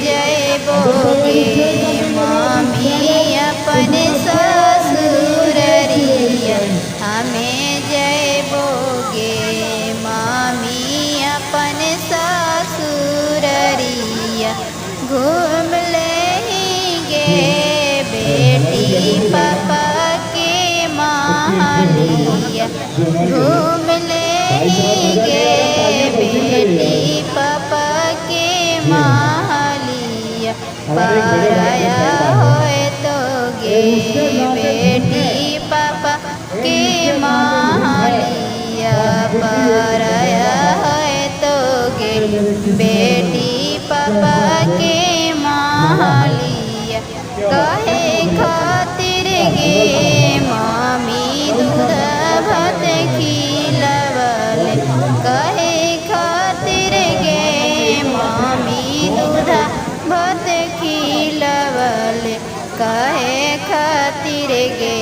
जयबोगे मामी अपने ससुररिया हमें जयबोगे मामी अपने ससुररिया घूम लेंगे बेटी पापा के महलिया घूम लेंगे बेटी पापा के महलिया पराया होए तो गे बेटी पापा के महलिया पराया होए तो गे बेटी पापा के महलिया कहे खातिर गे मामी दूध भात खिलावल कहे खातिर गे मामी दूध भात खिलावल कहे खातिर गे